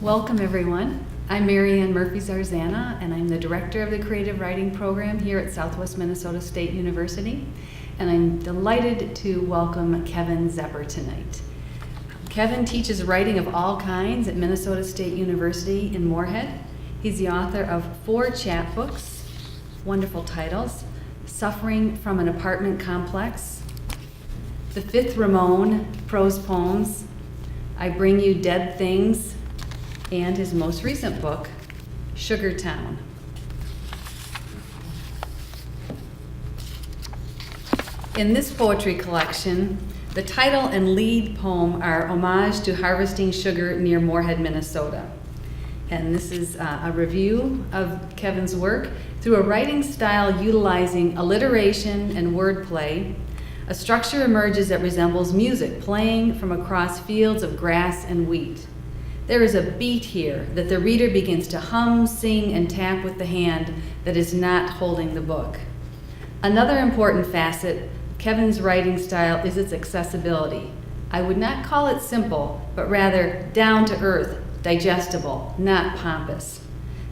Welcome, everyone. I'm Mary Ann Murphy-Zarzana, and I'm the director of the Creative Writing Program here at Southwest Minnesota State University. And I'm delighted to welcome Kevin Zepper tonight. Kevin teaches writing of all kinds at Minnesota State University in Moorhead. He's the author of 4 chapbooks, wonderful titles: Suffering from an Apartment Complex, The Fifth Ramon, prose poems, I Bring You Dead Things, and his most recent book, Sugar Town. In this poetry collection, the title and lead poem are homage to harvesting sugar near Moorhead, Minnesota. And this is a review of Kevin's work through a writing style utilizing alliteration and wordplay. A structure emerges that resembles music playing from across fields of grass and wheat. There is a beat here that the reader begins to hum, sing, and tap with the hand that is not holding the book. Another important facet of Kevin's writing style is its accessibility. I would not call it simple, but rather down to earth, digestible, not pompous.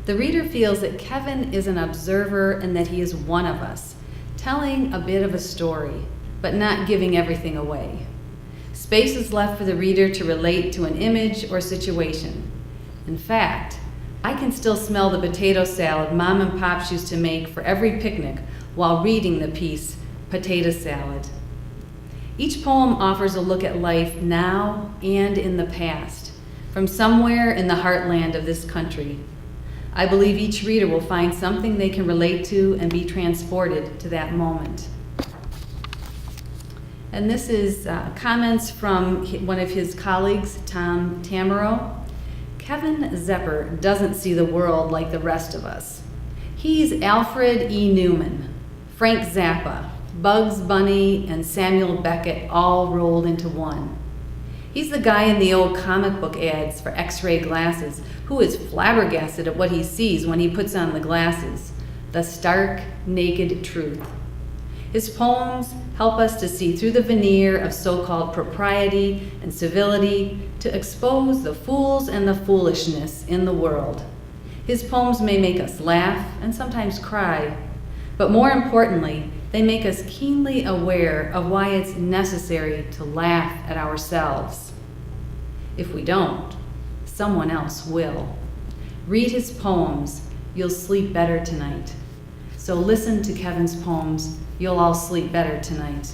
The reader feels that Kevin is an observer and that he is one of us, telling a bit of a story, but not giving everything away. Space is left for the reader to relate to an image or situation. In fact, I can still smell the potato salad Mom and Pops used to make for every picnic while reading the piece, Potato Salad. Each poem offers a look at life now and in the past, from somewhere in the heartland of this country. I believe each reader will find something they can relate to and be transported to that moment. And this is comments from one of his colleagues, Tom Tamaro. Kevin Zepper doesn't see the world like the rest of us. He's Alfred E. Newman, Frank Zappa, Bugs Bunny, and Samuel Beckett all rolled into one. He's the guy in the old comic book ads for X-ray glasses who is flabbergasted at what he sees when he puts on the glasses, the stark, naked truth. His poems help us to see through the veneer of so-called propriety and civility to expose the fools and the foolishness in the world. His poems may make us laugh and sometimes cry, but more importantly, they make us keenly aware of why it's necessary to laugh at ourselves. If we don't, someone else will. Read his poems, you'll sleep better tonight. So listen to Kevin's poems, you'll all sleep better tonight.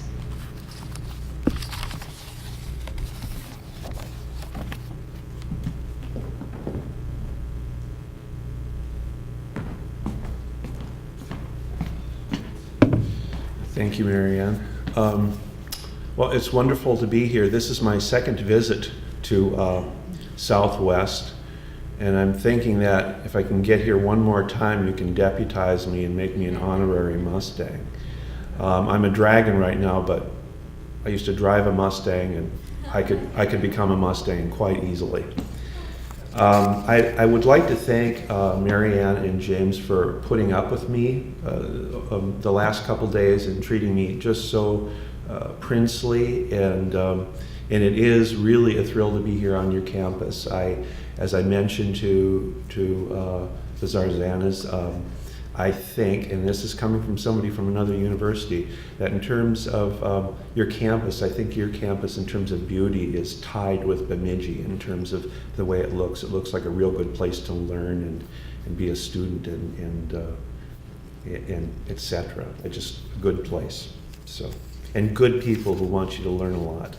Thank you, Mary Ann. Well, it's wonderful to be here. This is my second visit to Southwest, and I'm thinking that if I can get here one more time, you can deputize me and make me an honorary Mustang. I'm a Dragon right now, but I used to drive a Mustang, and I could become a Mustang quite easily. I would like to thank Mary Ann and James for putting up with me the last couple days and treating me just so princely, and it is really a thrill to be here on your campus. As I mentioned to the Zarzanas, I think, and this is coming from somebody from another university, that in terms of your campus, I think your campus in terms of beauty is tied with Bemidji in terms of the way it looks. It looks like a real good place to learn and be a student and et cetera. It's just a good place. So, and good people who want you to learn a lot.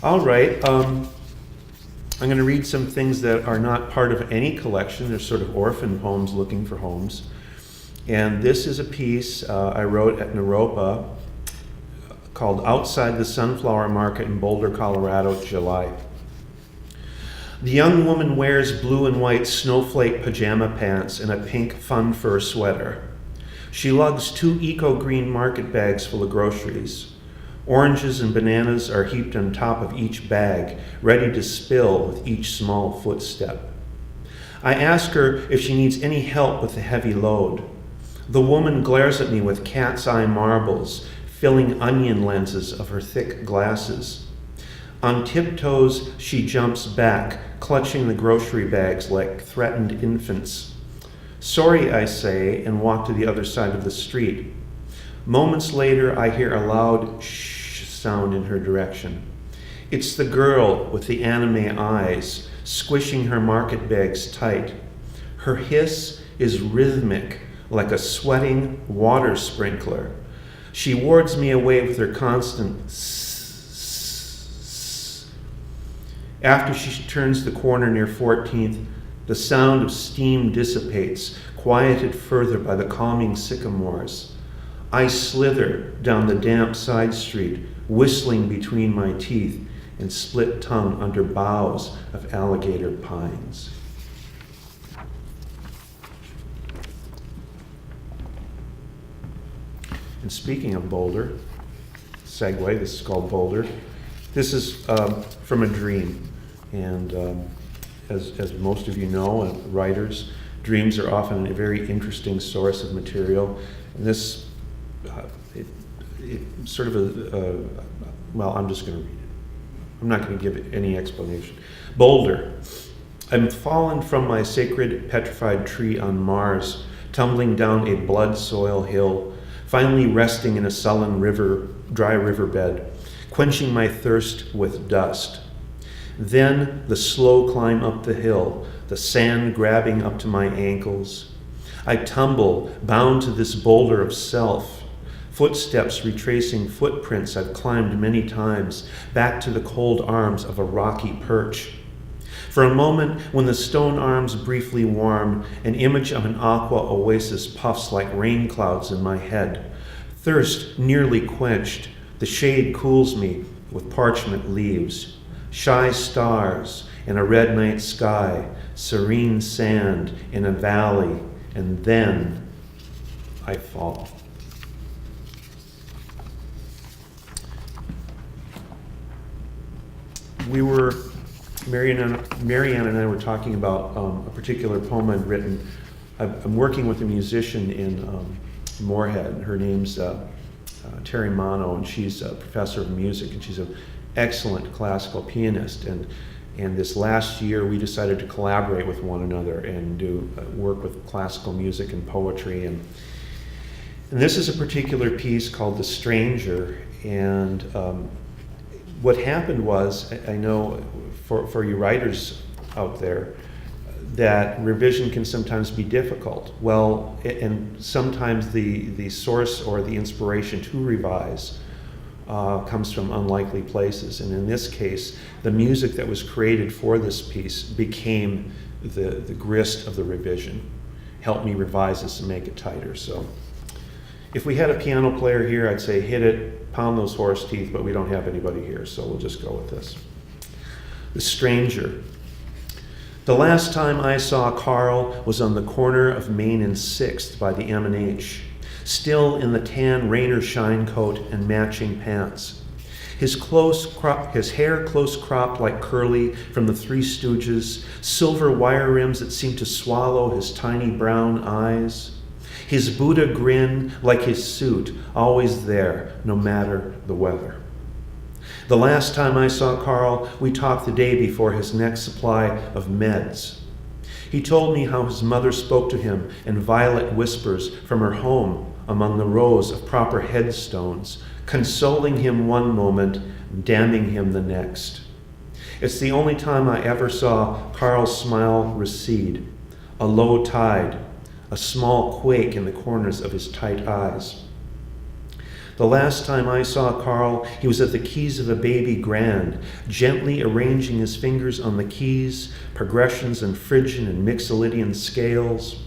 All right. I'm going to read some things that are not part of any collection. They're sort of orphan poems looking for homes. And this is a piece I wrote at Naropa called Outside the Sunflower Market in Boulder, Colorado, July. The young woman wears blue and white snowflake pajama pants and a pink fun fur sweater. She lugs 2 eco-green market bags full of groceries. Oranges and bananas are heaped on top of each bag, ready to spill with each small footstep. I ask her if she needs any help with the heavy load. The woman glares at me with cat's eye marbles, filling onion lenses of her thick glasses. On tiptoes, she jumps back, clutching the grocery bags like threatened infants. Sorry, I say, and walk to the other side of the street. Moments later, I hear a loud shh sound in her direction. It's the girl with the anime eyes, squishing her market bags tight. Her hiss is rhythmic, like a sweating water sprinkler. She wards me away with her constant sss. After she turns the corner near 14th, the sound of steam dissipates, quieted further by the calming sycamores. I slither down the damp side street, whistling between my teeth and split tongue under boughs of alligator pines. And speaking of Boulder, segue, this is called Boulder. This is from a dream. And as most of you know, writers, dreams are often a very interesting source of material. And this, sort of well, I'm just going to read it. I'm not going to give it any explanation. Boulder. I'm fallen from my sacred petrified tree on Mars, tumbling down a blood soil hill, finally resting in a sullen dry riverbed, quenching my thirst with dust. Then the slow climb up the hill, the sand grabbing up to my ankles. I tumble, bound to this boulder of self, footsteps retracing footprints I've climbed many times, back to the cold arms of a rocky perch. For a moment, when the stone arms briefly warm, an image of an aqua oasis puffs like rain clouds in my head. Thirst nearly quenched, the shade cools me with parchment leaves. Shy stars in a red night sky, serene sand in a valley, and then I fall. Marianne and I were talking about a particular poem I'd written. I'm working with a musician in Moorhead. Her name's Terry Mono, and she's a professor of music, and she's an excellent classical pianist. And this last year, we decided to collaborate with one another and do work with classical music and poetry. And this is a particular piece called "The Stranger." And what happened was, I know for you writers out there, that revision can sometimes be difficult. Well, and sometimes the source or the inspiration to revise comes from unlikely places. And in this case, the music that was created for this piece became the grist of the revision, helped me revise this and make it tighter. So if we had a piano player here, I'd say hit it, pound those horse teeth, but we don't have anybody here, so we'll just go with this. The Stranger. The last time I saw Carl was on the corner of Main and 6th by the M&H, still in the tan Rainer shine coat and matching pants. His hair close cropped like Curly from the Three Stooges, silver wire rims that seemed to swallow his tiny brown eyes. His Buddha grin like his suit, always there, no matter the weather. The last time I saw Carl, we talked the day before his next supply of meds. He told me how his mother spoke to him in violet whispers from her home among the rows of proper headstones, consoling him one moment, damning him the next. It's the only time I ever saw Carl's smile recede, a low tide, a small quake in the corners of his tight eyes. The last time I saw Carl, he was at the keys of a baby grand, gently arranging his fingers on the keys, progressions in Phrygian and Mixolydian scales.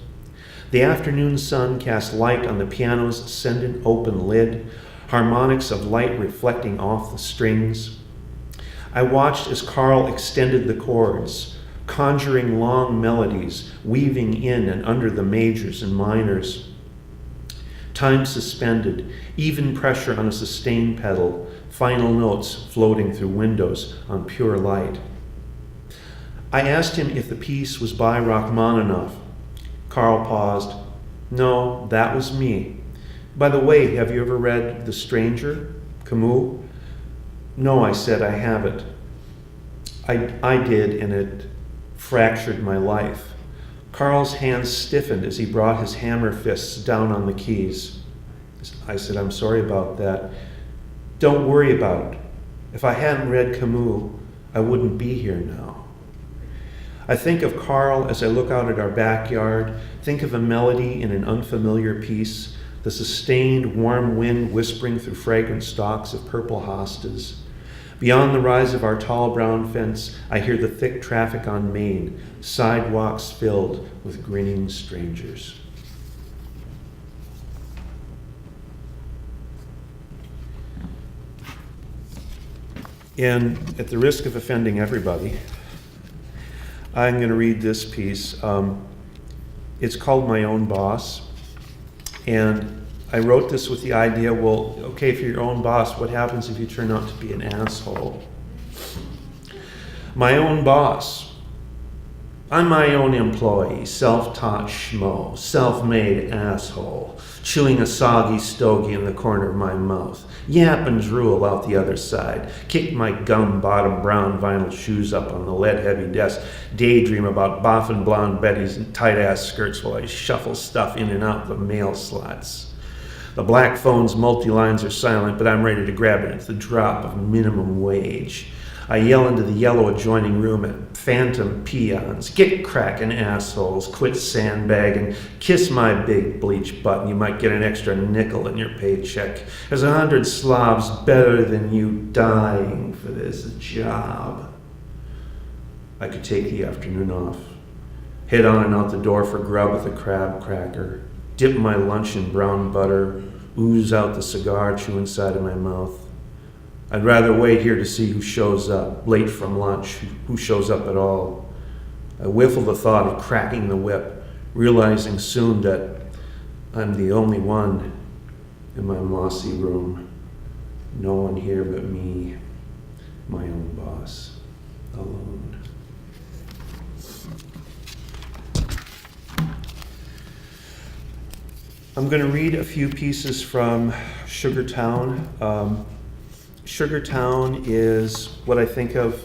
The afternoon sun cast light on the piano's ascendant open lid, harmonics of light reflecting off the strings. I watched as Carl extended the chords, conjuring long melodies, weaving in and under the majors and minors. Time suspended, even pressure on a sustain pedal, final notes floating through windows on pure light. I asked him if the piece was by Rachmaninoff. Carl paused. No, that was me. By the way, have you ever read The Stranger, Camus? No, I said, I haven't. I did, and it fractured my life. Carl's hands stiffened as he brought his hammer fists down on the keys. I said, I'm sorry about that. Don't worry about it. If I hadn't read Camus, I wouldn't be here now. I think of Carl as I look out at our backyard, think of a melody in an unfamiliar piece, the sustained warm wind whispering through fragrant stalks of purple hostas. Beyond the rise of our tall brown fence, I hear the thick traffic on Main, sidewalks filled with grinning strangers. And at the risk of offending everybody, I'm going to read this piece. It's called My Own Boss. And I wrote this with the idea, well, okay, if you're your own boss, what happens if you turn out to be an asshole? My own boss. I'm my own employee, self-taught schmo, self-made asshole, chewing a soggy stogie in the corner of my mouth, yap and drool out the other side, kick my gum-bottom brown vinyl shoes up on the lead-heavy desk, daydream about boffin blonde Betties and tight-ass skirts while I shuffle stuff in and out the mail slots. The black phone's multi-lines are silent, but I'm ready to grab it at the drop of minimum wage. I yell into the yellow adjoining room at phantom peons. Get crackin', assholes. Quit sandbagging. Kiss my big bleach button. You might get an extra nickel in your paycheck. There's 100 Slavs better than you dying for this job. I could take the afternoon off. Head on and out the door for grub with a crab cracker. Dip my lunch in brown butter. Ooze out the cigar chew inside of my mouth. I'd rather wait here to see who shows up, late from lunch, who shows up at all. I whiffle the thought of cracking the whip, realizing soon that I'm the only one in my mossy room. No one here but me, my own boss, alone. I'm going to read a few pieces from Sugartown. Sugartown is what I think of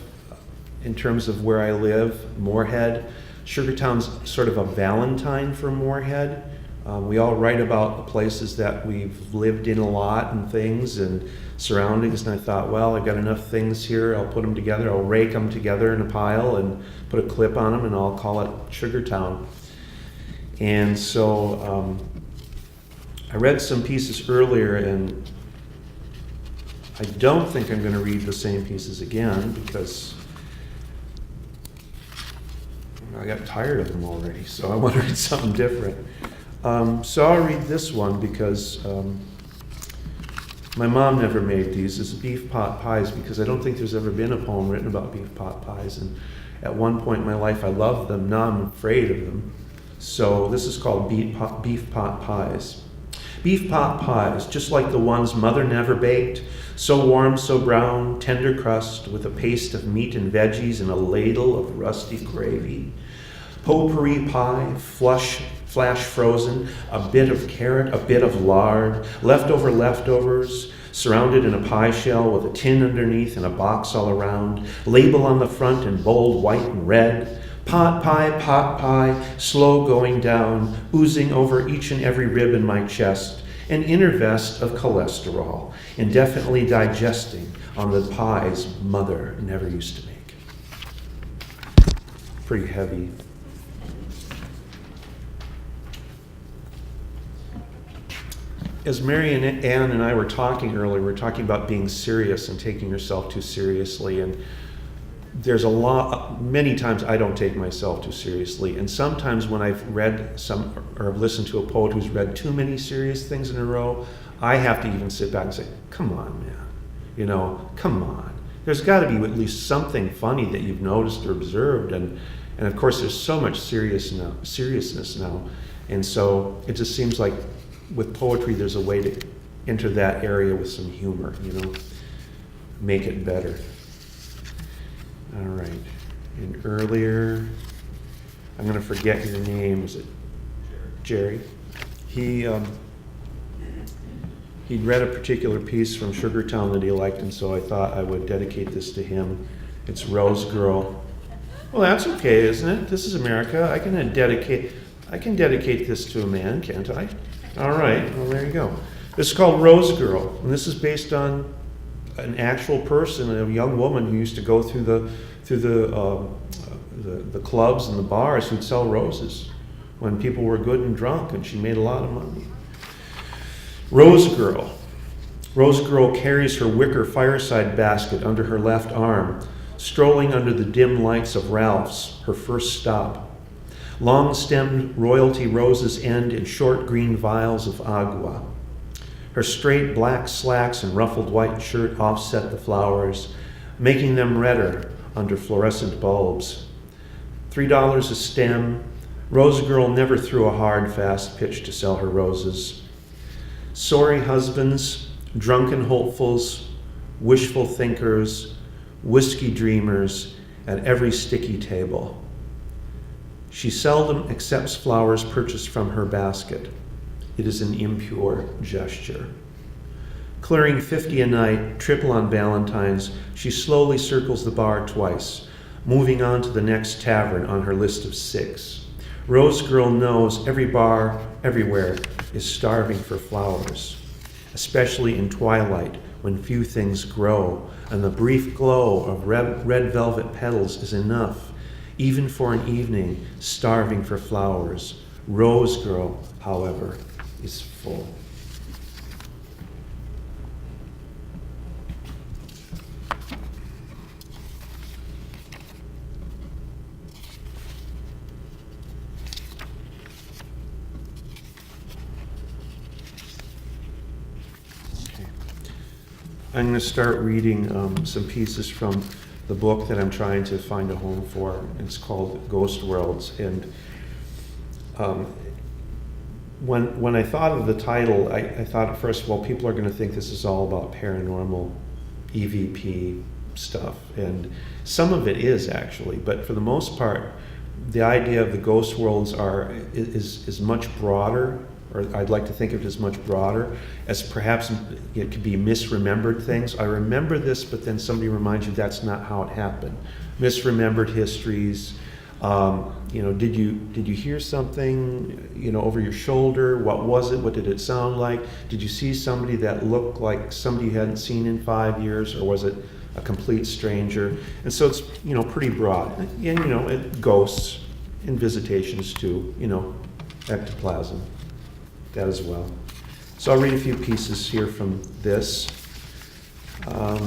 in terms of where I live, Moorhead. Sugartown's sort of a Valentine for Moorhead. We all write about the places that we've lived in a lot and things and surroundings, and I thought, well, I've got enough things here, I'll put them together, I'll rake them together in a pile and put a clip on them, and I'll call it Sugartown. And so I read some pieces earlier, and I don't think I'm going to read the same pieces again because I got tired of them already, so I want to read something different. So I'll read this one because my mom never made these. It's beef pot pies because I don't think there's ever been a poem written about beef pot pies. And at one point in my life I loved them, now I'm afraid of them. So this is called beef pot pies. Beef pot pies, just like the ones mother never baked, so warm, so brown, tender crust with a paste of meat and veggies and a ladle of rusty gravy. Potpourri pie, flash frozen, a bit of carrot, a bit of lard, leftovers, surrounded in a pie shell with a tin underneath and a box all around, label on the front in bold white and red. Pot pie, slow going down, oozing over each and every rib in my chest, an inner vest of cholesterol, indefinitely digesting on the pies mother never used to make. Pretty heavy. As Mary and Ann and I were talking earlier, we were talking about being serious and taking yourself too seriously, and there's many times I don't take myself too seriously, and sometimes when I've read or listened to a poet who's read too many serious things in a row, I have to even sit back and say, come on, man, come on. There's got to be at least something funny that you've noticed or observed, and of course there's so much seriousness now, and so it just seems like with poetry there's a way to enter that area with some humor, make it better. All right. And earlier, I'm going to forget your name. Is it Jerry? He'd read a particular piece from Sugartown that he liked, and so I thought I would dedicate this to him. It's Rose Girl. Well, that's okay, isn't it? This is America. I can dedicate this to a man, can't I? All right. Well, there you go. This is called Rose Girl, and this is based on an actual person, a young woman who used to go through the clubs and the bars who'd sell roses when people were good and drunk, and she made a lot of money. Rose Girl. Rose Girl carries her wicker fireside basket under her left arm, strolling under the dim lights of Ralph's, her first stop. Long-stemmed royalty roses end in short green vials of agua. Her straight black slacks and ruffled white shirt offset the flowers, making them redder under fluorescent bulbs. $3 a stem. Rose Girl never threw a hard, fast pitch to sell her roses. Sorry husbands, drunken hopefuls, wishful thinkers, whiskey dreamers at every sticky table. She seldom accepts flowers purchased from her basket. It is an impure gesture. Clearing 50 a night, triple on Valentine's, she slowly circles the bar twice, moving on to the next tavern on her list of 6. Rose Girl knows every bar, everywhere, is starving for flowers, especially in twilight when few things grow and the brief glow of red velvet petals is enough, even for an evening starving for flowers. Rose Girl, however, is full. I'm going to start reading some pieces from the book that I'm trying to find a home for. It's called Ghost Worlds. And when I thought of the title, I thought at first, well, people are going to think this is all about paranormal EVP stuff. And some of it is actually, but for the most part, the idea of the ghost worlds is much broader, or I'd like to think of it as much broader, as perhaps it could be misremembered things. I remember this, but then somebody reminds you that's not how it happened. Misremembered histories. Did you hear something, over your shoulder? What was it? What did it sound like? Did you see somebody that looked like somebody you hadn't seen in 5 years, or was it a complete stranger? And so it's, pretty broad. And, ghosts and visitations too, ectoplasm. That as well. So I'll read a few pieces here from this. I'll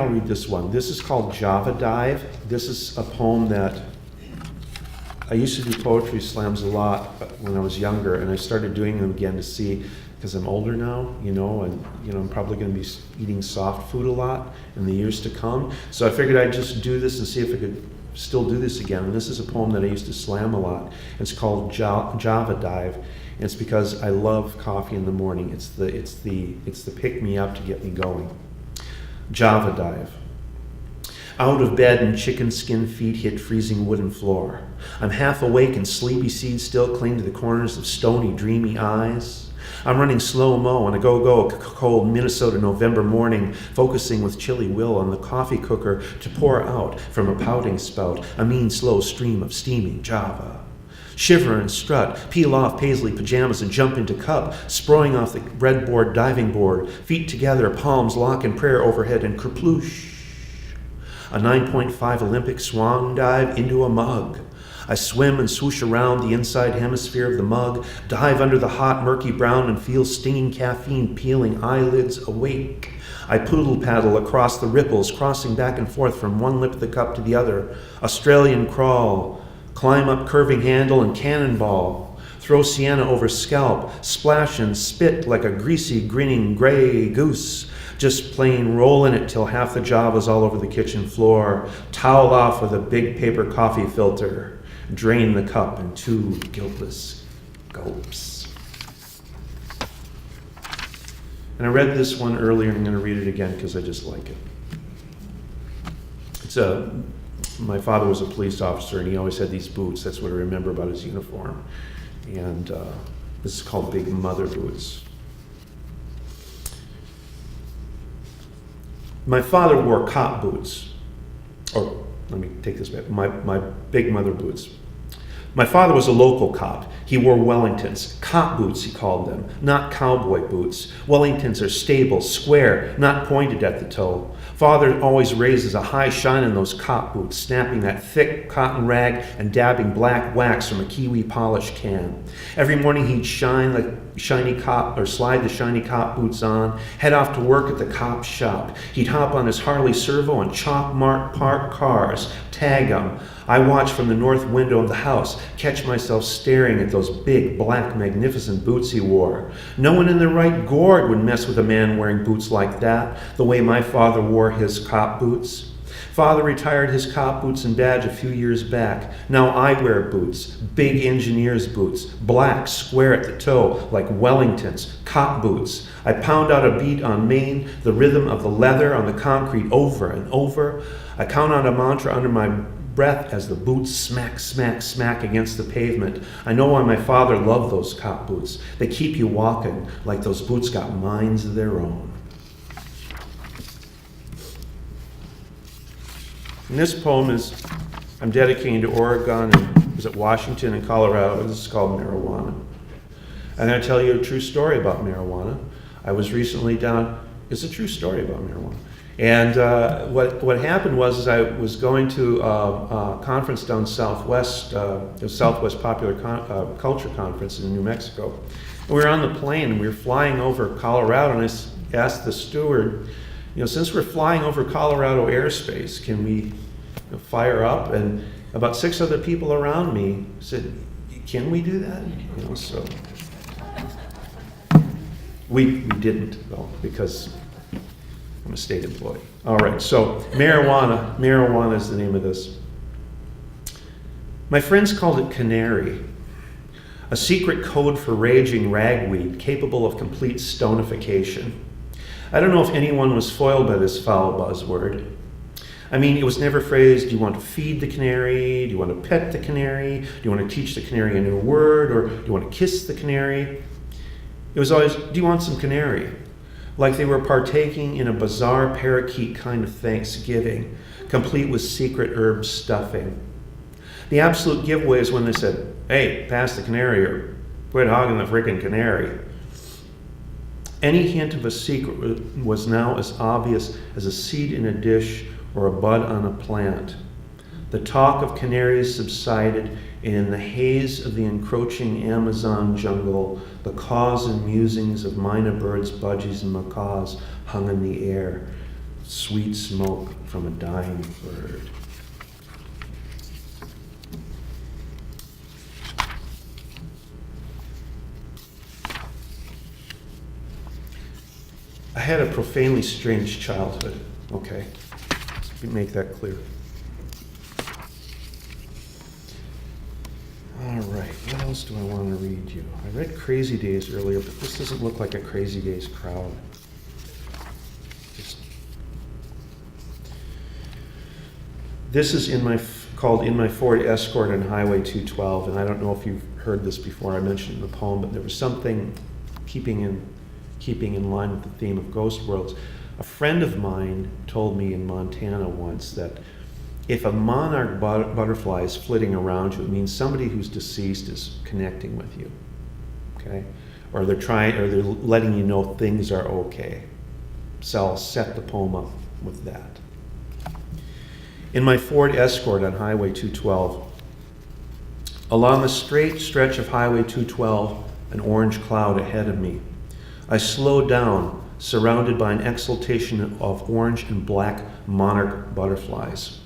read this one. This is called Java Dive. This is a poem that I used to do poetry slams a lot when I was younger, and I started doing them again to see, because I'm older now, and I'm probably going to be eating soft food a lot in the years to come. So I figured I'd just do this and see if I could still do this again. And this is a poem that I used to slam a lot. It's called Java Dive, and it's because I love coffee in the morning. It's the pick me up to get me going. Java Dive. Out of bed and chicken skin feet hit freezing wooden floor. I'm half awake and sleepy seeds still cling to the corners of stony, dreamy eyes. I'm running slow-mo on a go-go cold Minnesota November morning, focusing with chilly will on the coffee cooker to pour out from a pouting spout a mean slow stream of steaming Java. Shiver and strut, peel off paisley pajamas and jump into cup, sproing off the breadboard diving board, feet together, palms lock in prayer overhead, and kerploosh. A 9.5 Olympic swan dive into a mug. I swim and swoosh around the inside hemisphere of the mug, dive under the hot, murky brown, and feel stinging caffeine peeling eyelids awake. I poodle paddle across the ripples, crossing back and forth from one lip of the cup to the other. Australian crawl, climb up curving handle and cannonball. Throw sienna over scalp, splash and spit like a greasy, grinning gray goose. Just plain roll in it till half the Java's all over the kitchen floor. Towel off with a big paper coffee filter. Drain the cup in 2 guiltless gulps. And I read this one earlier, and I'm going to read it again because I just like it. My father was a police officer, and he always had these boots. That's what I remember about his uniform. And this is called Big Mother Boots. My father wore cop boots, or let me take this back, my big mother boots. My father was a local cop. He wore Wellingtons, cop boots he called them, not cowboy boots. Wellingtons are stable, square, not pointed at the toe. Father always raises a high shine in those cop boots, snapping that thick cotton rag and dabbing black wax from a Kiwi polish can. Every morning he'd slide the shiny cop boots on, head off to work at the cop shop. He'd hop on his Harley Servo and chalk mark parked cars, tag them. I watched from the north window of the house, catch myself staring at those big, black, magnificent boots he wore. No one in their right gourd would mess with a man wearing boots like that, the way my father wore his cop boots. Father retired his cop boots and badge a few years back. Now I wear boots, big engineer's boots, black, square at the toe, like Wellingtons, cop boots. I pound out a beat on Maine, the rhythm of the leather on the concrete over and over. I count out a mantra under my breath as the boots smack, smack, smack against the pavement. I know why my father loved those cop boots. They keep you walking like those boots got minds of their own. And this poem I'm dedicating to Oregon and Washington and Colorado. This is called Marijuana. I'm going to tell you a true story about marijuana. I was recently down, it's a true story about marijuana. And what happened was I was going to a conference down Southwest, the Southwest Popular Culture Conference in New Mexico. And we were on the plane and we were flying over Colorado, and I asked the steward, since we're flying over Colorado airspace, can we fire up? And about 6 other people around me said, can we do that? So we didn't, though, because I'm a state employee. All right, so marijuana. Marijuana is the name of this. My friends called it canary, a secret code for raging ragweed capable of complete stonification. I don't know if anyone was foiled by this foul buzzword. I mean, it was never phrased, do you want to feed the canary? Do you want to pet the canary? Do you want to teach the canary a new word? Or do you want to kiss the canary? It was always, do you want some canary? Like they were partaking in a bizarre parakeet kind of Thanksgiving, complete with secret herb stuffing. The absolute giveaway is when they said, hey, pass the canary or quit hogging the frickin' canary. Any hint of a secret was now as obvious as a seed in a dish or a bud on a plant. The talk of canaries subsided, and in the haze of the encroaching Amazon jungle, the caws and musings of minor birds, budgies, and macaws hung in the air, sweet smoke from a dying bird. I had a profanely strange childhood, okay? Let me make that clear. All right, what else do I want to read you? I read Crazy Days earlier, but this doesn't look like a Crazy Days crowd. This is called In My Ford Escort on Highway 212, and I don't know if you've heard this before. I mentioned it in the poem, but there was something keeping in line with the theme of ghost worlds. A friend of mine told me in Montana once that if a monarch butterfly is flitting around you, it means somebody who's deceased is connecting with you, okay? Or they're letting you know things are okay. So I'll set the poem up with that. In my Ford Escort on Highway 212, along the straight stretch of Highway 212, an orange cloud ahead of me, I slowed down, surrounded by an exultation of orange and black monarch butterflies.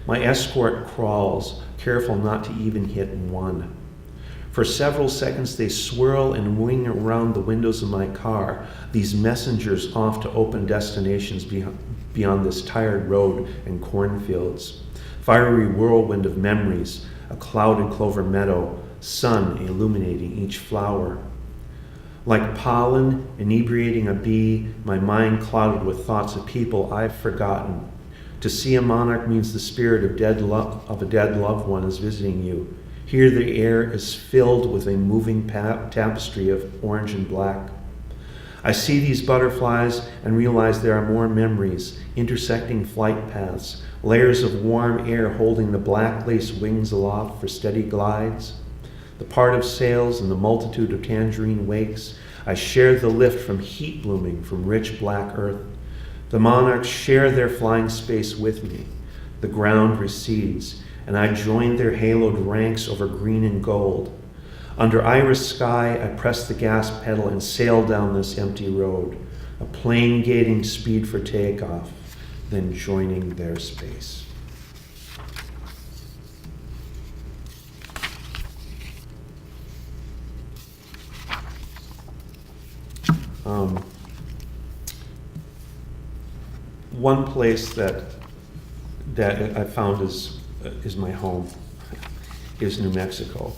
My Escort crawls, careful not to even hit one. For several seconds they swirl and wing around the windows of my car, these messengers off to open destinations beyond this tired road and cornfields. Fiery whirlwind of memories, a clouded clover meadow, sun illuminating each flower. Like pollen inebriating a bee, my mind clouded with thoughts of people I've forgotten. To see a monarch means the spirit of a dead loved one is visiting you. Here the air is filled with a moving tapestry of orange and black. I see these butterflies and realize there are more memories, intersecting flight paths, layers of warm air holding the black lace wings aloft for steady glides. The part of sails and the multitude of tangerine wakes, I share the lift from heat blooming from rich black earth. The monarchs share their flying space with me. The ground recedes, and I join their haloed ranks over green and gold. Under iris sky, I press the gas pedal and sail down this empty road, a plane gaining speed for takeoff, then joining their space. One place that I found is my home, is New Mexico.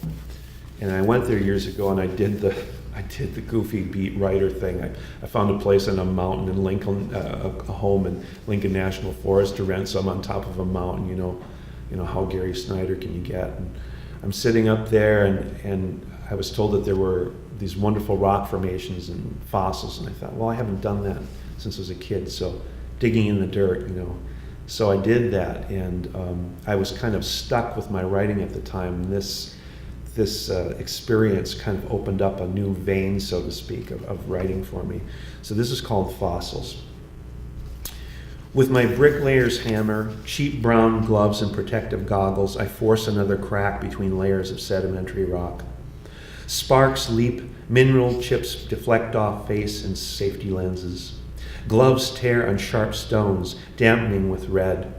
And I went there years ago, and I did the goofy beat writer thing. I found a place on a mountain in Lincoln, a home in Lincoln National Forest to rent. So I'm on top of a mountain. You know how Gary Snyder can you get? And I'm sitting up there, and I was told that there were these wonderful rock formations and fossils, and I thought, well, I haven't done that since I was a kid. So digging in the dirt, So I did that, and I was kind of stuck with my writing at the time. And this experience kind of opened up a new vein, so to speak, of writing for me. So this is called Fossils. With my bricklayer's hammer, cheap brown gloves, and protective goggles, I force another crack between layers of sedimentary rock. Sparks leap, mineral chips deflect off face and safety lenses. Gloves tear on sharp stones, dampening with red.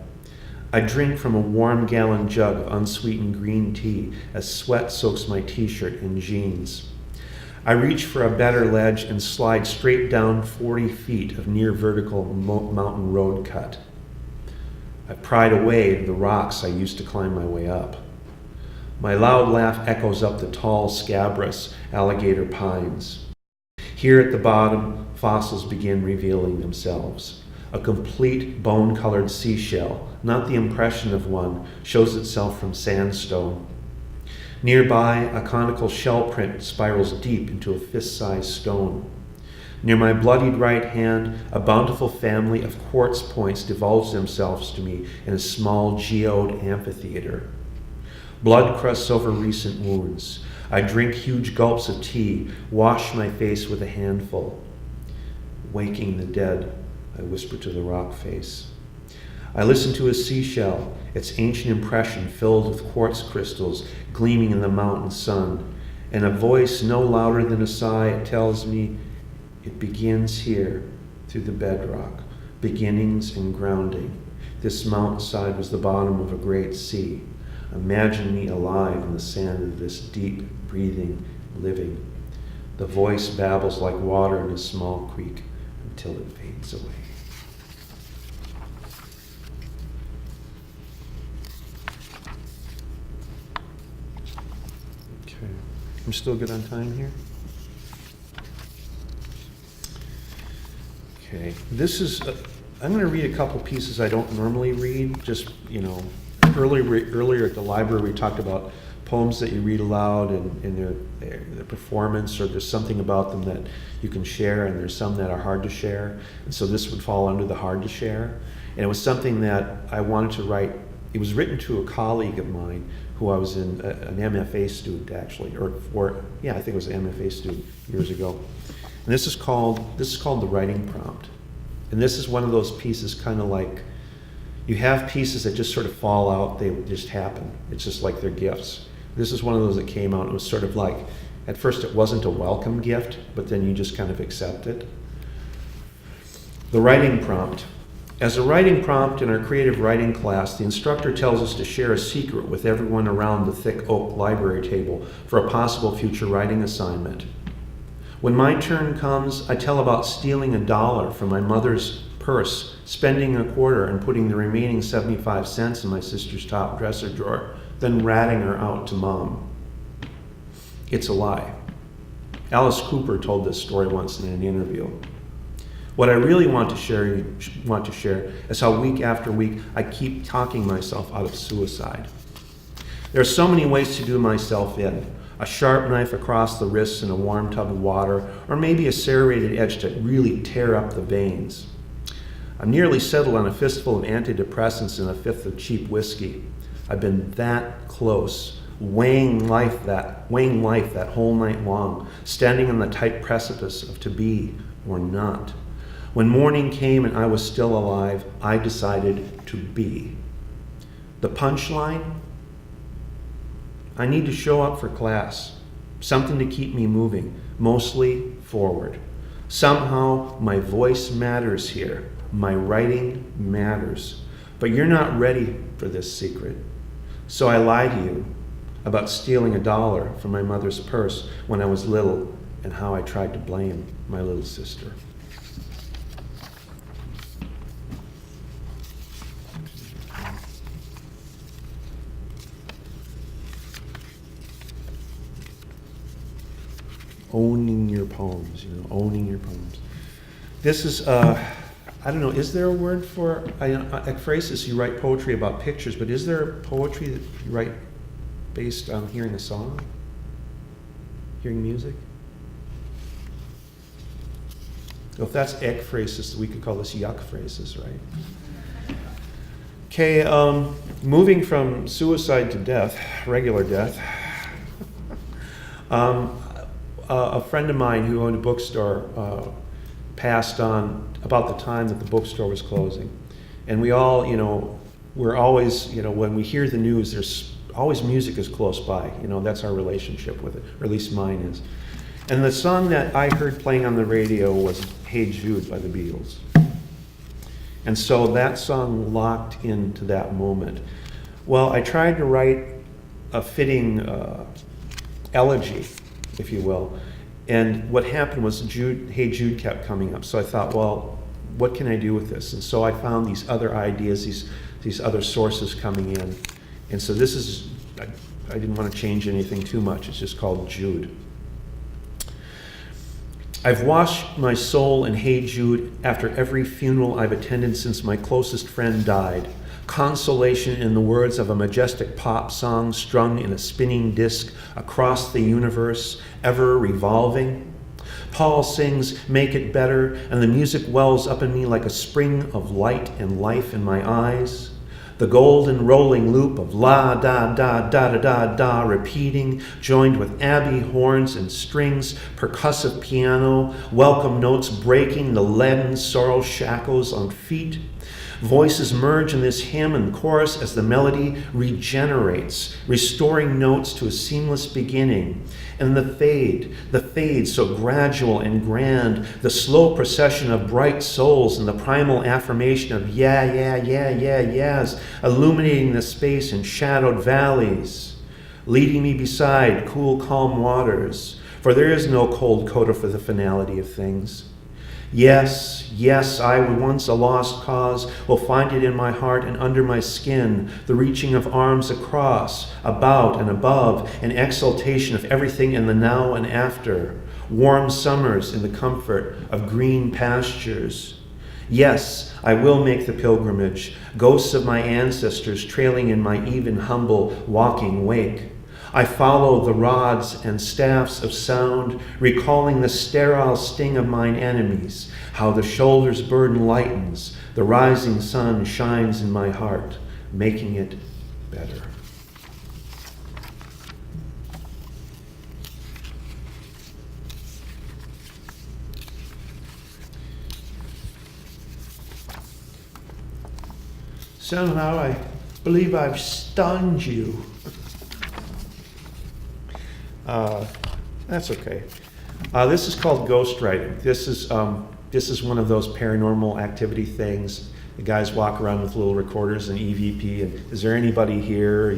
I drink from a warm gallon jug of unsweetened green tea as sweat soaks my t-shirt and jeans. I reach for a better ledge and slide straight down 40 feet of near vertical mountain road cut. I pried away the rocks I used to climb my way up. My loud laugh echoes up the tall, scabrous alligator pines. Here at the bottom, fossils begin revealing themselves. A complete bone-colored seashell, not the impression of one, shows itself from sandstone. Nearby, a conical shell print spirals deep into a fist-sized stone. Near my bloodied right hand, a bountiful family of quartz points divulge themselves to me in a small geode amphitheater. Blood crusts over recent wounds. I drink huge gulps of tea, wash my face with a handful. Waking the dead, I whisper to the rock face. I listen to a seashell, its ancient impression filled with quartz crystals gleaming in the mountain sun, and a voice no louder than a sigh tells me it begins here through the bedrock, beginnings and grounding. This mountainside was the bottom of a great sea. Imagine me alive in the sand of this deep, breathing, living. The voice babbles like water in a small creek until it fades away. Okay, I'm still good on time here? Okay, this is, I'm going to read a couple pieces I don't normally read, just, earlier at the library we talked about poems that you read aloud and their performance, or there's something about them that you can share, and there's some that are hard to share, and so this would fall under the hard to share. And it was something that I wanted to write. It was written to a colleague of mine who I was an MFA student, actually, I think it was an MFA student years ago. And this is called the writing prompt. And this is one of those pieces, kind of like, you have pieces that just sort of fall out, they just happen. It's just like they're gifts. This is one of those that came out, it was sort of like, at first it wasn't a welcome gift, but then you just kind of accept it. The writing prompt. As a writing prompt in our creative writing class, the instructor tells us to share a secret with everyone around the thick oak library table for a possible future writing assignment. When my turn comes, I tell about stealing $1 from my mother's purse, spending a quarter, and putting the remaining 75 cents in my sister's top dresser drawer, then ratting her out to Mom. It's a lie. Alice Cooper told this story once in an interview. What I really want to share is how week after week I keep talking myself out of suicide. There are so many ways to do myself in. a sharp knife across the wrists in a warm tub of water, or maybe a serrated edge to really tear up the veins. I'm nearly settled on a fistful of antidepressants and a fifth of cheap whiskey. I've been that close, weighing life that whole night long, standing on the tight precipice of to be or not. When morning came and I was still alive, I decided to be. The punchline? I need to show up for class, something to keep me moving, mostly forward. Somehow my voice matters here. My writing matters. But you're not ready for this secret. So I lied to you about stealing $1 from my mother's purse when I was little and how I tried to blame my little sister. Owning your poems, owning your poems. This is, I don't know, is there a word for, ekphrasis, you write poetry about pictures, but is there poetry that you write based on hearing a song? Hearing music? Well, if that's ekphrasis, we could call this yuck-phrasis, right? Okay, moving from suicide to death, regular death. A friend of mine who owned a bookstore passed on about the time that the bookstore was closing. And we all, we're always, when we hear the news, there's always music is close by. That's our relationship with it, or at least mine is. And the song that I heard playing on the radio was Hey Jude by the Beatles. And so that song locked into that moment. Well, I tried to write a fitting elegy, if you will. And what happened was Hey Jude kept coming up. So I thought, well, what can I do with this? And so I found these other ideas, these other sources coming in. And so this is, I didn't want to change anything too much. It's just called Jude. I've washed my soul in Hey Jude after every funeral I've attended since my closest friend died. Consolation in the words of a majestic pop song strung in a spinning disc across the universe, ever revolving. Paul sings, "Make it better," and the music wells up in me like a spring of light and life in my eyes. The golden rolling loop of la da da da da da da repeating, joined with abbey horns and strings, percussive piano, welcome notes breaking the leaden sorrel shackles on feet. Voices merge in this hymn and chorus as the melody regenerates, restoring notes to a seamless beginning. And the fade so gradual and grand, the slow procession of bright souls and the primal affirmation of yes, illuminating the space in shadowed valleys, leading me beside cool, calm waters, for there is no cold coda for the finality of things. Yes, I was once a lost cause, will find it in my heart and under my skin, the reaching of arms across, about and above, an exaltation of everything in the now and after, warm summers in the comfort of green pastures. Yes, I will make the pilgrimage, ghosts of my ancestors trailing in my even humble walking wake. I follow the rods and staffs of sound, recalling the sterile sting of mine enemies, how the shoulder's burden lightens, the rising sun shines in my heart, making it better. Somehow I believe I've stunned you. That's okay. This is called ghostwriting. This is one of those paranormal activity things. The guys walk around with little recorders and EVP, and is there anybody here?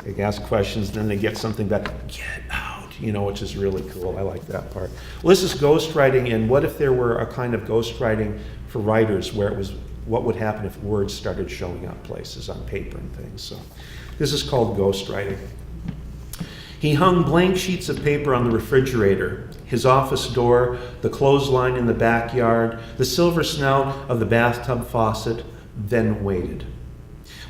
They ask questions, and then they get something back. Get out, which is really cool. I like that part. Well, this is ghostwriting, and what if there were a kind of ghostwriting for writers where it was what would happen if words started showing up places on paper and things. So this is called ghostwriting. He hung blank sheets of paper on the refrigerator, his office door, the clothesline in the backyard, the silver snout of the bathtub faucet, then waited.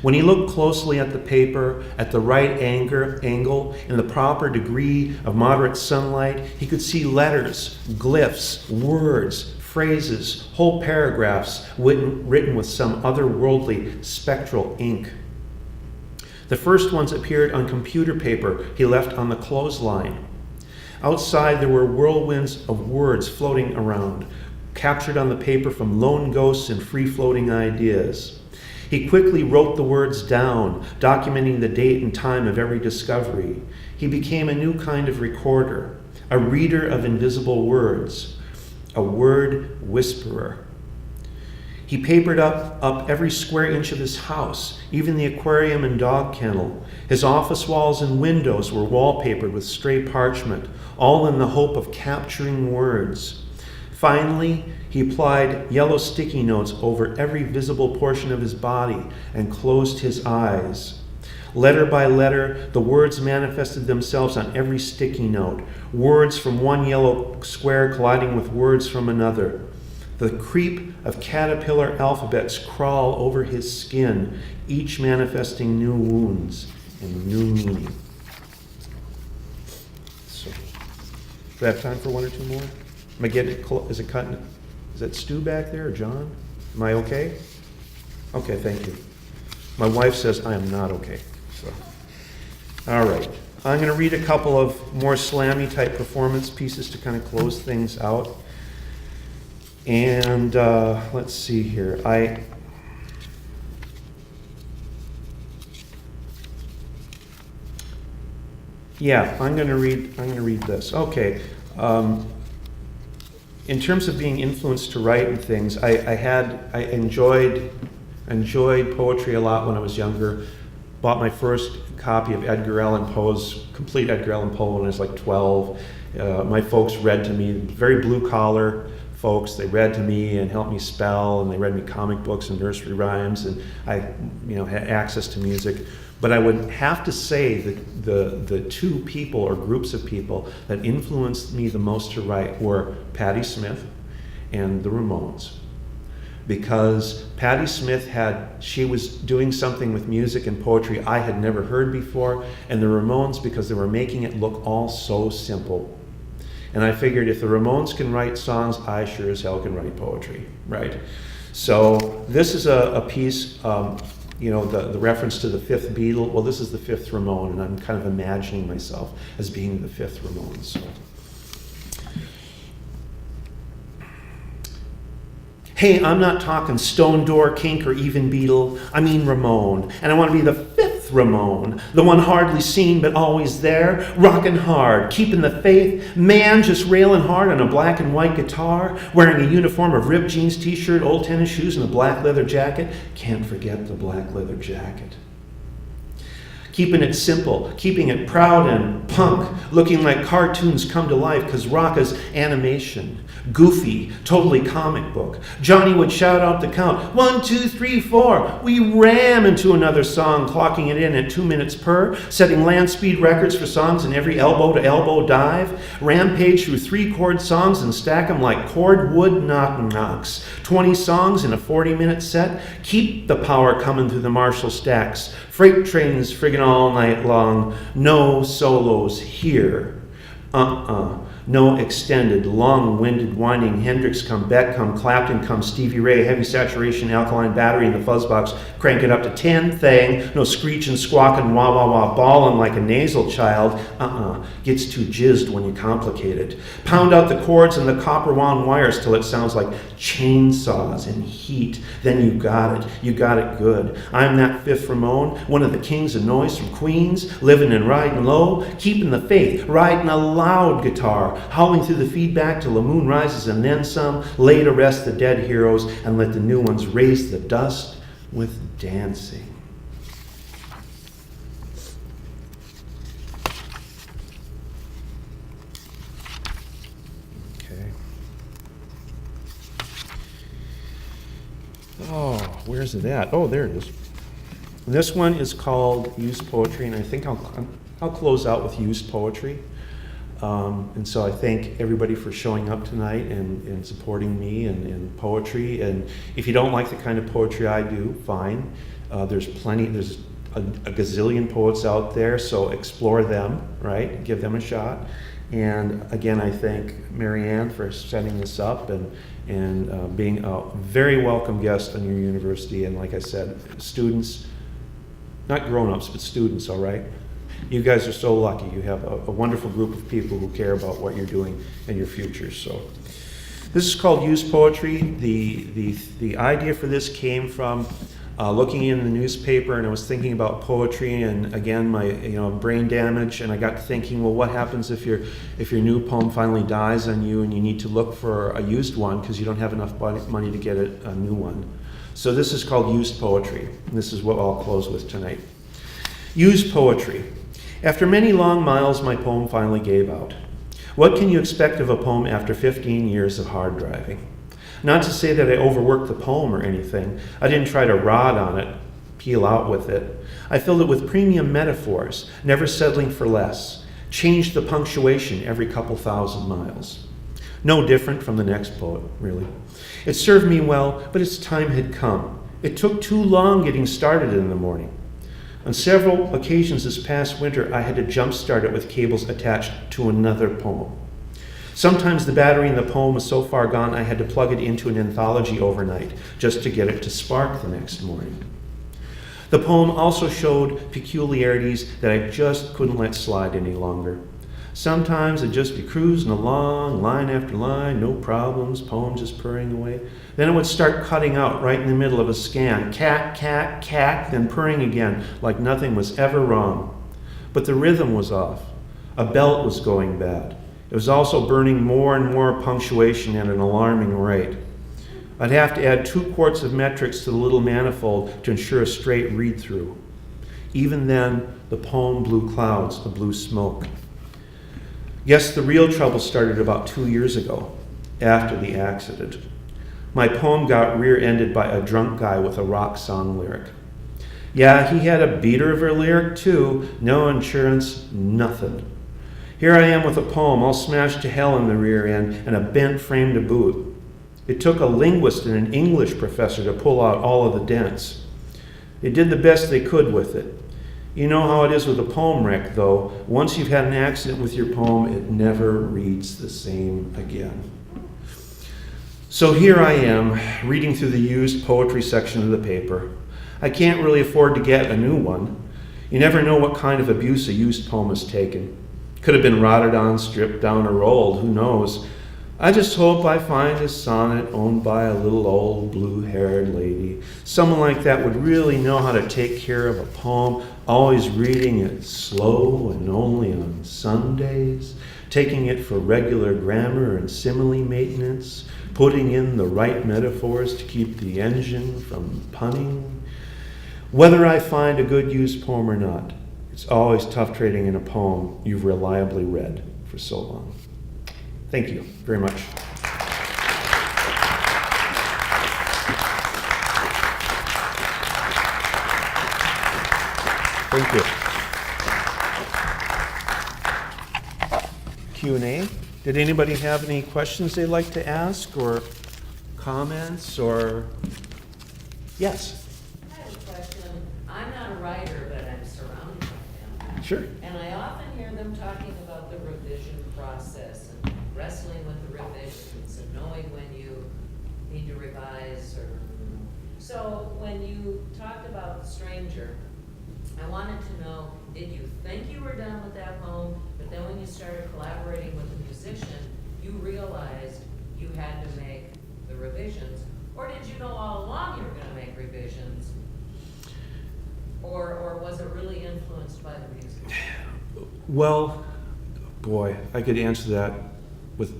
When he looked closely at the paper, at the right angle, in the proper degree of moderate sunlight, he could see letters, glyphs, words, phrases, whole paragraphs written with some otherworldly spectral ink. The first ones appeared on computer paper he left on the clothesline. Outside there were whirlwinds of words floating around, captured on the paper from lone ghosts and free-floating ideas. He quickly wrote the words down, documenting the date and time of every discovery. He became a new kind of recorder, a reader of invisible words, a word whisperer. He papered up every square inch of his house, even the aquarium and dog kennel. His office walls and windows were wallpapered with stray parchment, all in the hope of capturing words. Finally, he applied yellow sticky notes over every visible portion of his body and closed his eyes. Letter by letter, the words manifested themselves on every sticky note, words from one yellow square colliding with words from another. The creep of caterpillar alphabets crawl over his skin, each manifesting new wounds and new meaning. So, do I have time for one or two more? Am I getting it is it cutting? Is that Stu back there or John? Am I okay? Okay, thank you. My wife says I am not okay. So, all right. I'm going to read a couple of more slammy type performance pieces to kind of close things out. And let's see here. I'm going to read this. Okay. In terms of being influenced to write and things, I enjoyed poetry a lot when I was younger. Bought my first copy of Edgar Allan Poe's complete Edgar Allan Poe when I was like 12. My folks read to me, very blue collar folks. They read to me and helped me spell, and they read me comic books and nursery rhymes, and I, had access to music. But I would have to say that the two people or groups of people that influenced me the most to write were Patti Smith and the Ramones. Because Patti Smith she was doing something with music and poetry I had never heard before, and the Ramones because they were making it look all so simple. And I figured if the Ramones can write songs, I sure as hell can write poetry, right? So this is a piece, the reference to the fifth Beatle. Well, this is the fifth Ramone, and I'm kind of imagining myself as being the fifth Ramone. So. Hey, I'm not talking Stone Door, Kink, or even Beatle. I mean Ramone. And I want to be the fifth Ramone. The one hardly seen but always there. Rocking hard, keeping the faith. Man just railing hard on a black and white guitar. Wearing a uniform of ripped jeans, t-shirt, old tennis shoes, and a black leather jacket. Can't forget the black leather jacket. Keeping it simple, keeping it proud and punk, looking like cartoons come to life because rock is animation. Goofy, totally comic book. Johnny would shout out the count, 1, 2, 3, 4. We ram into another song, clocking it in at 2 minutes per, setting land speed records for songs in every elbow-to-elbow dive, rampage through 3-chord songs and stack them like cordwood knock-knocks. 20 songs in a 40-minute set. Keep the power coming through the Marshall stacks. Freight trains friggin' all night long. No solos here. No extended, long-winded whining. Hendrix come, Beck come, Clapton come, Stevie Ray, heavy saturation, alkaline battery in the fuzz box, crank it up to 10 thing. No screeching, squawking, wah wah wah, bawling like a nasal child. Gets too jizzed when you complicate it. Pound out the chords and the copper wound wires till it sounds like chainsaws and heat. Then you got it good. I'm that fifth Ramone, one of the kings of noise from Queens, living and riding low, keeping the faith, riding a loud guitar, howling through the feedback till the moon rises and then some, lay to rest the dead heroes and let the new ones raise the dust with dancing. Okay. Oh, where's it at? Oh, there it is. This one is called Used Poetry, and I think I'll close out with used poetry. And so I thank everybody for showing up tonight and supporting me and poetry. And if you don't like the kind of poetry I do, fine. There's a gazillion poets out there, so explore them, right? Give them a shot. And again, I thank Mary Ann for setting this up and being a very welcome guest on your university. And like I said, students, not grown-ups, but students, all right? You guys are so lucky. You have a wonderful group of people who care about what you're doing and your future. So this is called Used Poetry. The idea for this came from looking in the newspaper, and I was thinking about poetry, and again, my brain damage, and I got to thinking, well, what happens if your new poem finally dies on you and you need to look for a used one because you don't have enough money to get a new one? So this is called Used Poetry. And this is what I'll close with tonight. Used Poetry. After many long miles, my poem finally gave out. What can you expect of a poem after 15 years of hard driving? Not to say that I overworked the poem or anything. I didn't try to rod on it, peel out with it. I filled it with premium metaphors, never settling for less. Changed the punctuation every couple thousand miles. No different from the next poet, really. It served me well, but its time had come. It took too long getting started in the morning. On several occasions this past winter, I had to jumpstart it with cables attached to another poem. Sometimes the battery in the poem was so far gone I had to plug it into an anthology overnight just to get it to spark the next morning. The poem also showed peculiarities that I just couldn't let slide any longer. Sometimes I'd just be cruising along, line after line, no problems, poem just purring away. Then it would start cutting out right in the middle of a scan, cat, cat, cat, then purring again like nothing was ever wrong. But the rhythm was off. A belt was going bad. It was also burning more and more punctuation at an alarming rate. I'd have to add 2 quarts of metrics to the little manifold to ensure a straight read-through. Even then, the poem blew clouds of blue smoke. Guess the real trouble started about 2 years ago, after the accident. My poem got rear-ended by a drunk guy with a rock song lyric. Yeah, he had a beater of a lyric too. No insurance, nothing. Here I am with a poem all smashed to hell in the rear end and a bent frame to boot. It took a linguist and an English professor to pull out all of the dents. They did the best they could with it. You know how it is with a poem wreck, though. Once you've had an accident with your poem, it never reads the same again. So here I am, reading through the used poetry section of the paper. I can't really afford to get a new one. You never know what kind of abuse a used poem has taken. Could have been rotted on, stripped down, or rolled, who knows. I just hope I find a sonnet owned by a little old blue-haired lady. Someone like that would really know how to take care of a poem, always reading it slow and only on Sundays, taking it for regular grammar and simile maintenance, putting in the right metaphors to keep the engine from punning. Whether I find a good used poem or not, it's always tough trading in a poem you've reliably read for so long. Thank you very much. Thank you. Q&A. Did anybody have any questions they'd like to ask or comments or? Yes. I have a question. I'm not a writer, but I'm surrounded by them. Sure. And I often hear them talking about the revision process and wrestling with the revisions and knowing when you need to revise or. So when you talked about The Stranger, I wanted to know, did you think you were done with that poem, but then when you started collaborating with the musician, you realized you had to make the revisions? Or did you know all along you were going to make revisions? Or was it really influenced by the music? Well, boy, I could answer that with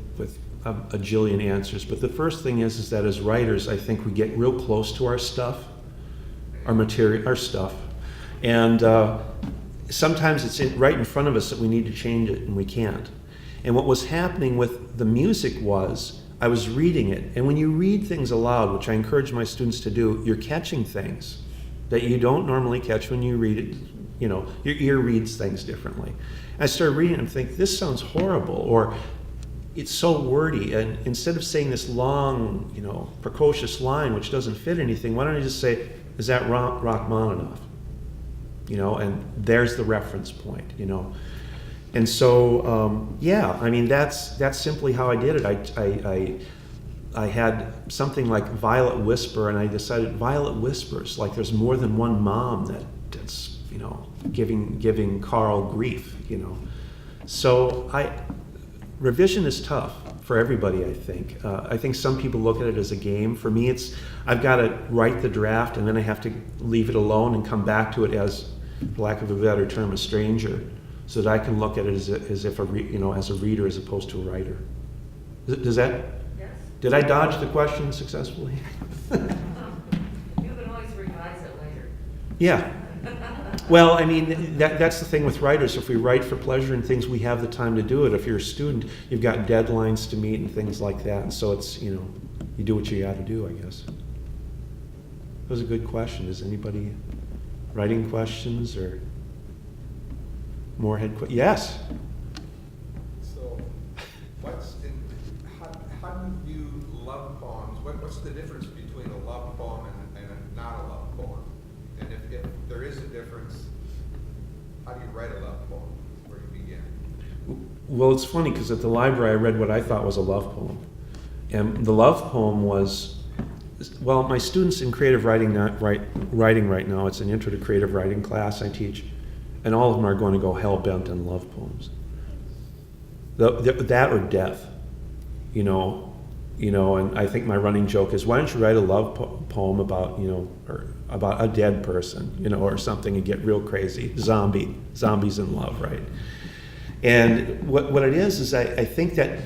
a jillion answers. But the first thing is that as writers, I think we get real close to our stuff, our material, our stuff. And sometimes it's right in front of us that we need to change it, and we can't. And what was happening with the music was, I was reading it. And when you read things aloud, which I encourage my students to do, you're catching things that you don't normally catch when you read it. You know, your ear reads things differently. I started reading it and think, this sounds horrible. Or it's so wordy, and instead of saying this long, precocious line which doesn't fit anything, why don't I just say, is that Rachmaninoff? And there's the reference point, And so, that's simply how I did it. I had something like Violet Whisper, and I decided Violet Whispers, like there's more than one mom that's giving Carl grief, So revision is tough for everybody, I think. I think some people look at it as a game. For me, I've got to write the draft, and then I have to leave it alone and come back to it as, for lack of a better term, a stranger, so that I can look at it as if as a reader as opposed to a writer. Does that? Yes. Did I dodge the question successfully? You can always revise it later. Yeah. Well, that's the thing with writers. If we write for pleasure and things, we have the time to do it. If you're a student, you've got deadlines to meet and things like that. And so it's, you do what you got to do, I guess. That was a good question. Is anybody writing questions or more head questions? Yes. So, how do you view love poems? What's the difference between a love poem and a not a love poem? And if there is a difference, how do you write a love poem? Where do you begin? Well, it's funny because at the library I read what I thought was a love poem. And the love poem was, well, my students in creative writing right now, it's an intro to creative writing class I teach, and all of them are going to go hell-bent on love poems. That or death, and I think my running joke is, why don't you write a love poem about, or about a dead person, or something, and get real crazy. Zombies in love, right? And what it is I think that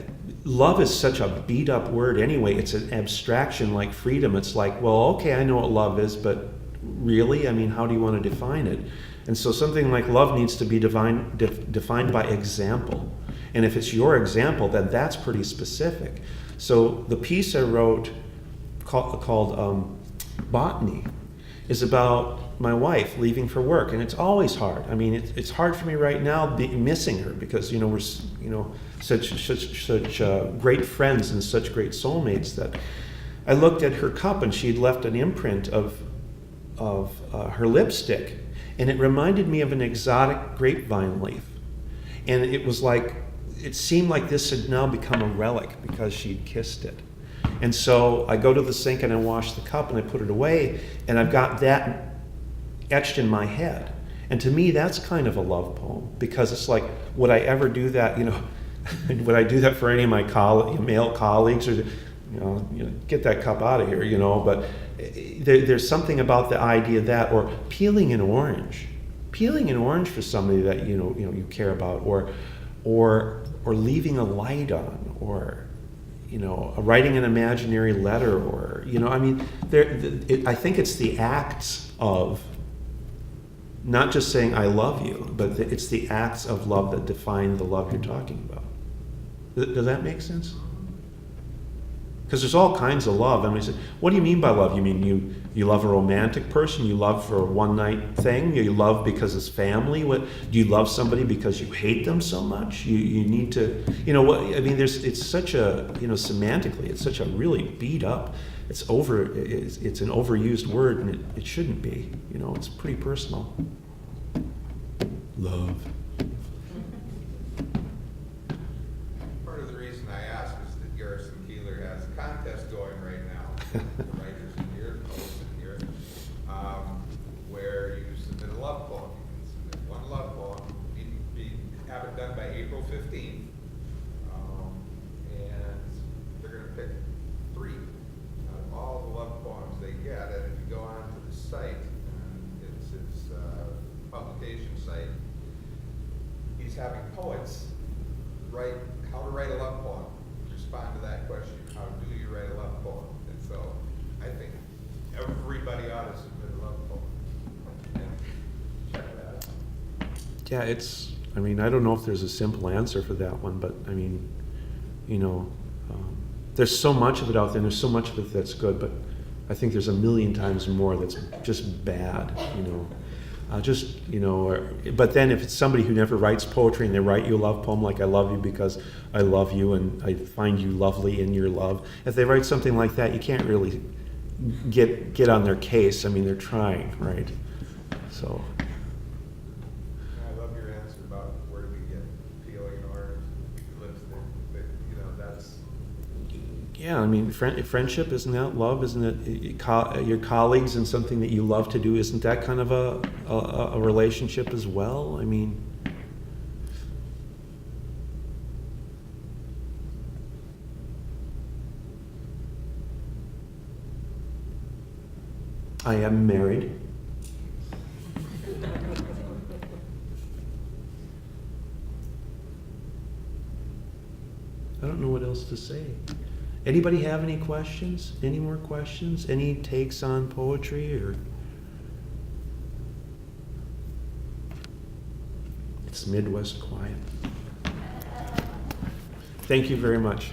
love is such a beat up word anyway. It's an abstraction like freedom. It's like, well, okay, I know what love is, but really, how do you want to define it? And so something like love needs to be defined by example. And if it's your example, then that's pretty specific. So the piece I wrote called Botany is about my wife leaving for work, and it's always hard. It's hard for me right now missing her because we're such great friends and such great soulmates that I looked at her cup and she'd left an imprint of her lipstick, and it reminded me of an exotic grapevine leaf, and it seemed like this had now become a relic because she'd kissed it. And so I go to the sink and I wash the cup and I put it away, and I've got that etched in my head. And to me, that's kind of a love poem, because it's like, would I ever do that? Would I do that for any of my male colleagues, or get that cup out of here? But there's something about the idea of that, or peeling an orange for somebody that you care about, or leaving a light on, or writing an imaginary letter, or I think it's the acts of not just saying I love you, but it's the acts of love that define the love you're talking about. Does that make sense? Because there's all kinds of love. What do you mean by love? You mean you love a romantic person? You love for a one-night thing? You love because it's family? Do you love somebody because you hate them so much? You need to, it's such a, semantically, it's such a really beat up, it's an overused word, and it shouldn't be. It's pretty personal. Love. Part of the reason I ask is that Garrison Keeler has a contest going right now, the writers in here, the poets in here, where you submit a love poem. You can submit one love poem, have it done by April 15th, and they're going to pick 3 out of all the love poems they get. And if you go on to the site, it's his publication site, he's having poets write how to write a love poem. Respond to that question. How do you write a love poem? And so I think everybody ought to submit a love poem. And check that out. Yeah, I don't know if there's a simple answer for that one, but there's so much of it out there, and there's so much of it that's good, but I think there's a million times more that's just bad, Just, but then if it's somebody who never writes poetry and they write you a love poem like I love you because I love you and I find you lovely in your love, if they write something like that, you can't really get on their case. I mean, they're trying, right? So, I love your answer about where do we get peeling orange lipstick. That's. yeah, I mean, friendship, isn't that love? Isn't it your colleagues and something that you love to do? Isn't that kind of a relationship as well? I mean, I am married. I don't know what else to say. Anybody have any questions? Any more questions? Any takes on poetry or? It's Midwest quiet. Thank you very much.